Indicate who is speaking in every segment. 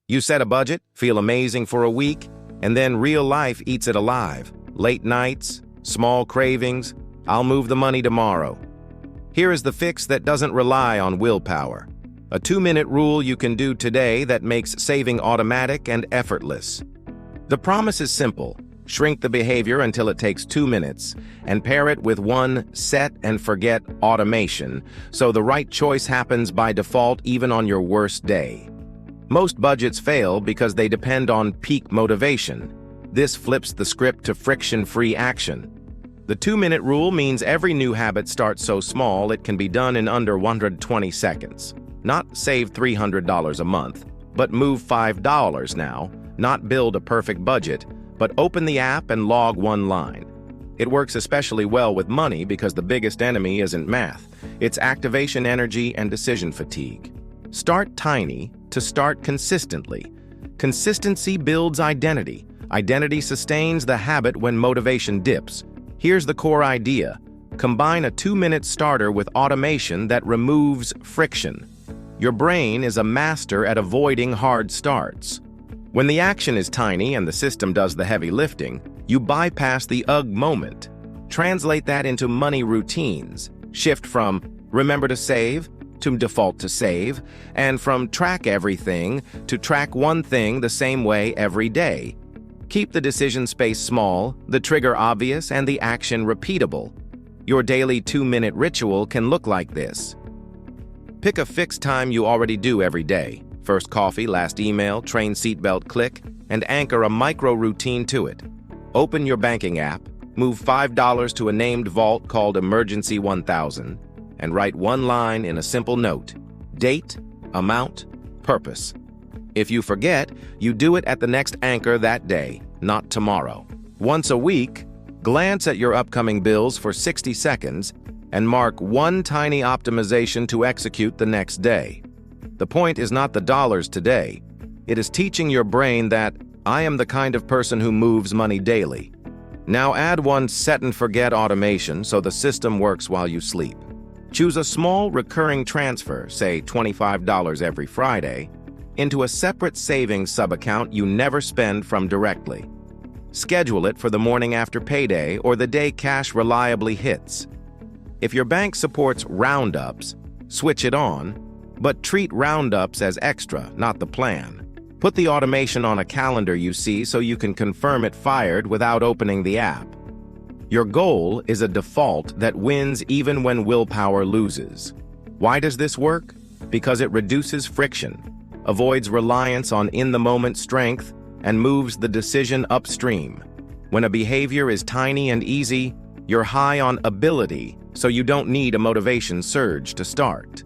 Speaker 1: You set a budget, feel amazing for a week, and then real life eats it alive. Late nights, small cravings, I'll move the money tomorrow. Here is the fix that doesn't rely on willpower. A 2-minute rule you can do today that makes saving automatic and effortless. The promise is simple. Shrink the behavior until it takes 2 minutes and pair it with one set and forget automation so the right choice happens by default even on your worst day. Most budgets fail because they depend on peak motivation. This flips the script to friction-free action. The 2-minute rule means every new habit starts so small it can be done in under 120 seconds. Not save $300 a month, but move $5 now, not build a perfect budget, but open the app and log one line. It works especially well with money because the biggest enemy isn't math. It's activation energy and decision fatigue. Start tiny to start consistently. Consistency builds identity. Identity sustains the habit when motivation dips. Here's the core idea. Combine a 2-minute starter with automation that removes friction. Your brain is a master at avoiding hard starts. When the action is tiny and the system does the heavy lifting, you bypass the ugh moment. Translate that into money routines. Shift from remember to save to default to save, and from track everything to track one thing the same way every day. Keep the decision space small, the trigger obvious, and the action repeatable. Your daily 2-minute ritual can look like this. Pick a fixed time you already do every day. First coffee, last email, train seatbelt click, and anchor a micro routine to it. Open your banking app, move $5 to a named vault called Emergency 1000, and write one line in a simple note. Date, amount, purpose. If you forget, you do it at the next anchor that day, not tomorrow. Once a week, glance at your upcoming bills for 60 seconds and mark one tiny optimization to execute the next day. The point is not the dollars today. It is teaching your brain that I am the kind of person who moves money daily. Now add one set and forget automation so the system works while you sleep. Choose a small recurring transfer, say $25 every Friday, into a separate savings sub-account you never spend from directly. Schedule it for the morning after payday or the day cash reliably hits. If your bank supports roundups, switch it on, but treat roundups as extra, not the plan. Put the automation on a calendar you see so you can confirm it fired without opening the app. Your goal is a default that wins even when willpower loses. Why does this work? Because it reduces friction, avoids reliance on in-the-moment strength, and moves the decision upstream. When a behavior is tiny and easy, you're high on ability, so you don't need a motivation surge to start.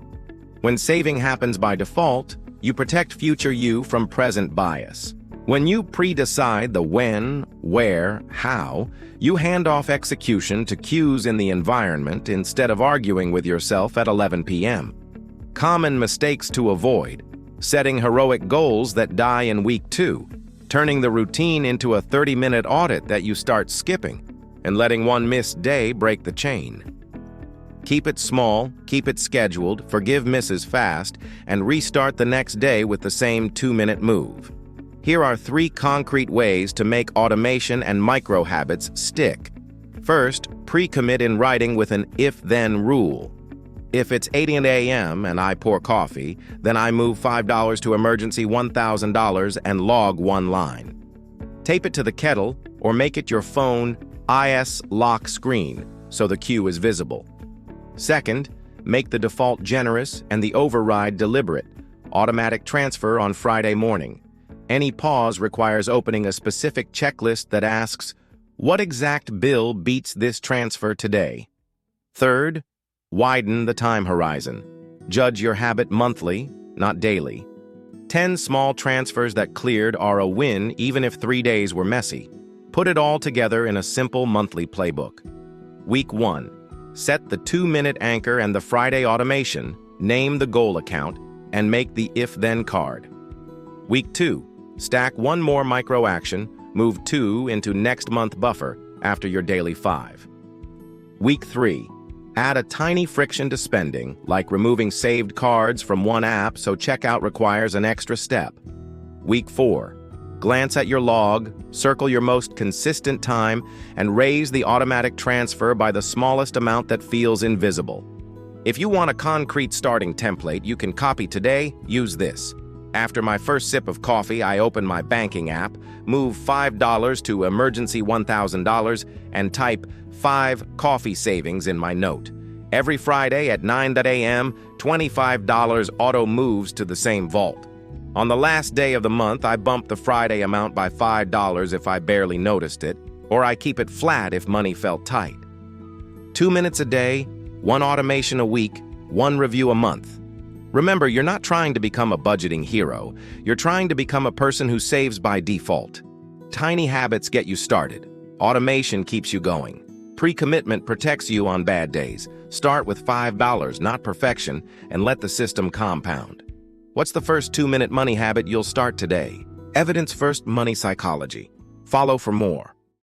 Speaker 1: When saving happens by default, you protect future you from present bias. When you pre-decide the when, where, how, you hand off execution to cues in the environment instead of arguing with yourself at 11 p.m. Common mistakes to avoid: setting heroic goals that die in week 2, turning the routine into a 30-minute audit that you start skipping, and letting one missed day break the chain. Keep it small, keep it scheduled, forgive misses fast, and restart the next day with the same 2-minute move. Here are 3 concrete ways to make automation and micro-habits stick. First, pre-commit in writing with an if-then rule. If it's 8 a.m. and I pour coffee, then I move $5 to Emergency $1,000 and log one line. Tape it to the kettle or make it your phone IS lock screen so the cue is visible. Second, make the default generous and the override deliberate. Automatic transfer on Friday morning. Any pause requires opening a specific checklist that asks, what exact bill beats this transfer today? Third, widen the time horizon. Judge your habit monthly, not daily. 10 small transfers that cleared are a win even if 3 days were messy. Put it all together in a simple monthly playbook. Week 1. Set the 2-minute anchor and the Friday automation, name the goal account, and make the if-then card. Week 2. Stack one more micro action, move 2 into next month buffer after your daily 5. Week 3. Add a tiny friction to spending, like removing saved cards from one app so checkout requires an extra step. Week 4. Glance at your log, circle your most consistent time, and raise the automatic transfer by the smallest amount that feels invisible. If you want a concrete starting template you can copy today, use this. After my first sip of coffee, I open my banking app, move $5 to emergency $1,000, and type 5 coffee savings in my note. Every Friday at 9 a.m., $25 auto moves to the same vault. On the last day of the month, I bump the Friday amount by $5 if I barely noticed it, or I keep it flat if money felt tight. 2 minutes a day, 1 automation a week, 1 review a month. Remember, you're not trying to become a budgeting hero. You're trying to become a person who saves by default. Tiny habits get you started. Automation keeps you going. Pre-commitment protects you on bad days. Start with $5, not perfection, and let the system compound. What's the first 2-minute money habit you'll start today? Evidence-first money psychology. Follow for more.